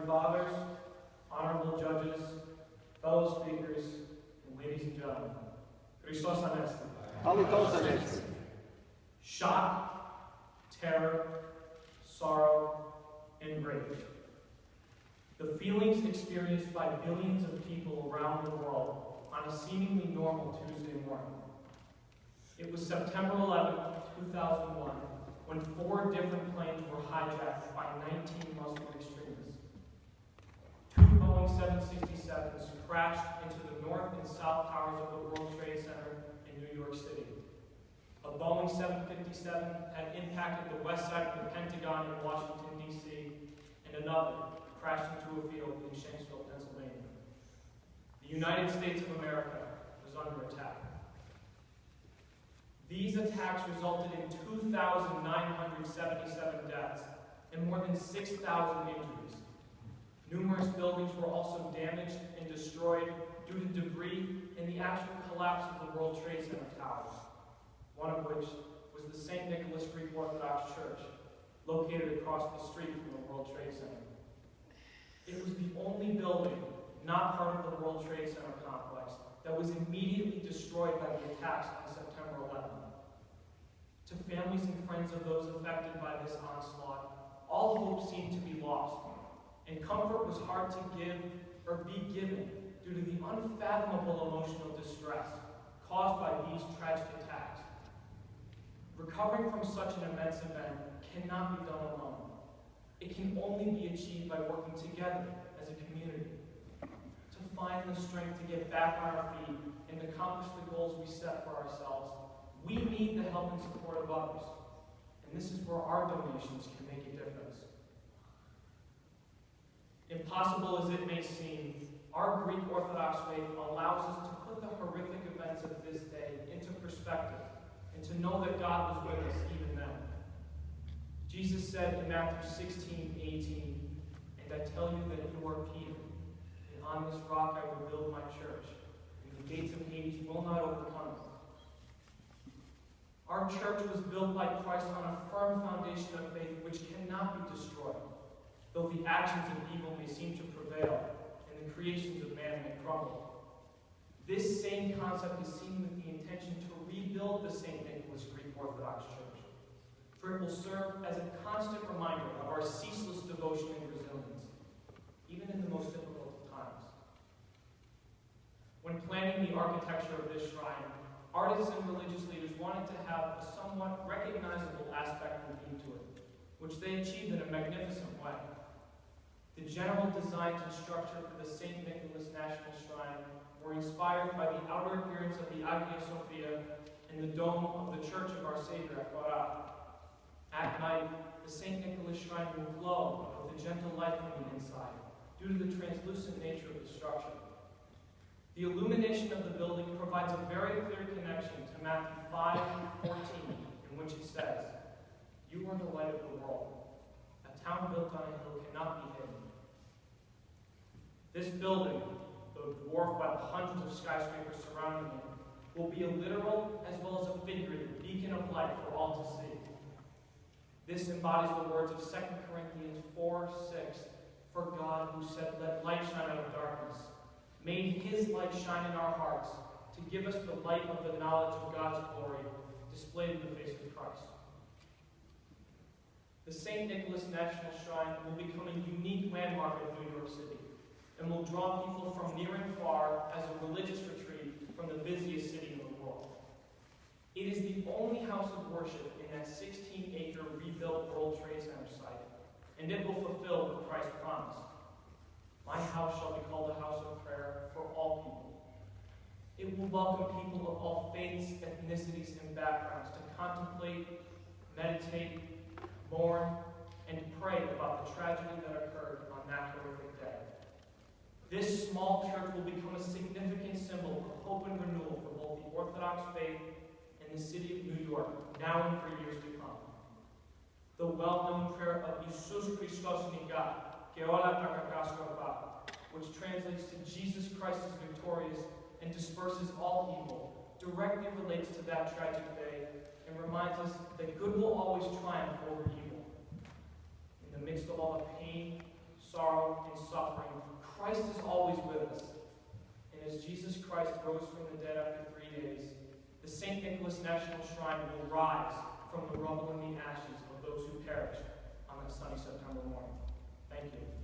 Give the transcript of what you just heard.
Reverend Fathers, honorable judges, fellow speakers, and ladies and gentlemen, Chrysostom. Shock, terror, sorrow, and rage. The feelings experienced by billions of people around the world on a seemingly normal Tuesday morning. It was September 11, 2001, when 4 different planes were hijacked by 19 Muslim extremists. 2 Boeing 767s crashed into the north and south towers of the World Trade Center in New York City. A Boeing 757 had impacted the west side of the Pentagon in Washington, D.C., and another crashed into a field in Shanksville, Pennsylvania. The United States of America was under attack. These attacks resulted in 2,977 deaths and more than 6,000 injuries. Numerous buildings were also damaged and destroyed due to debris and the actual collapse of the World Trade Center towers, one of which was the St. Nicholas Greek Orthodox Church, located across the street from the World Trade Center. It was the only building not part of the World Trade Center complex that was immediately destroyed by the attacks on September 11th. To families and friends of those affected by this onslaught, all hope seemed to be lost, and comfort was hard to give or be given due to the unfathomable emotional distress caused by these tragic attacks. Recovering from such an immense event cannot be done alone. It can only be achieved by working together as a community. To find the strength to get back on our feet and accomplish the goals we set for ourselves, we need the help and support of others. And this is where our donations can make a difference. Impossible as it may seem, our Greek Orthodox faith allows us to put the horrific events of this day into perspective and to know that God was with us even then. Jesus said in Matthew 16:18, "And I tell you that you are Peter, and on this rock I will build my church, and the gates of Hades will not overcome it." Our church was built by Christ on a firm foundation of faith which cannot be destroyed, though the actions of evil may seem to prevail and the creations of man may crumble. This same concept is seen with the intention to rebuild the St. Nicholas Greek Orthodox Church, for it will serve as a constant reminder of our ceaseless devotion and resilience, even in the most difficult of times. When planning the architecture of this shrine, artists and religious leaders wanted to have a somewhat recognizable aspect and theme to it, which they achieved in a magnificent way. The general design and structure for the St. Nicholas National Shrine were inspired by the outer appearance of the Archdiocesan and the dome of the Church of Our Savior at Barak. At night, the St. Nicholas Shrine will glow with a gentle light from the inside, due to the translucent nature of the structure. The illumination of the building provides a very clear connection to Matthew 5:14, in which it says, "You are the light of the world. A town built on a hill cannot be hidden." This building, though dwarfed by the hundreds of skyscrapers surrounding it, will be a literal as well as a figurative beacon of light for all to see. This embodies the words of 2 Corinthians 4:6, "For God, who said, 'Let light shine out of darkness,' made his light shine in our hearts to give us the light of the knowledge of God's glory displayed in the face of Christ." The St. Nicholas National Shrine will become a unique landmark of New York City and will draw people from near and far as a religious retreat from the busiest city in the world. It is the only house of worship in that 16-acre rebuilt World Trade Center site, and it will fulfill what Christ promised. "My house shall be called a house of prayer for all people." It will welcome people of all faiths, ethnicities, and backgrounds to contemplate, meditate, mourn, and pray about the tragedy that occurred on that horrific day. This small church will become a significant symbol of hope and renewal for both the Orthodox faith and the city of New York, now and for years to come. The well-known prayer of Isus Christos Nigat, which translates to "Jesus Christ is victorious and disperses all evil," directly relates to that tragic day and reminds us that good will always triumph over evil. In the midst of all the pain, sorrow, and Christ rose from the dead after 3 days, the St. Nicholas National Shrine will rise from the rubble and the ashes of those who perished on that sunny September morning. Thank you.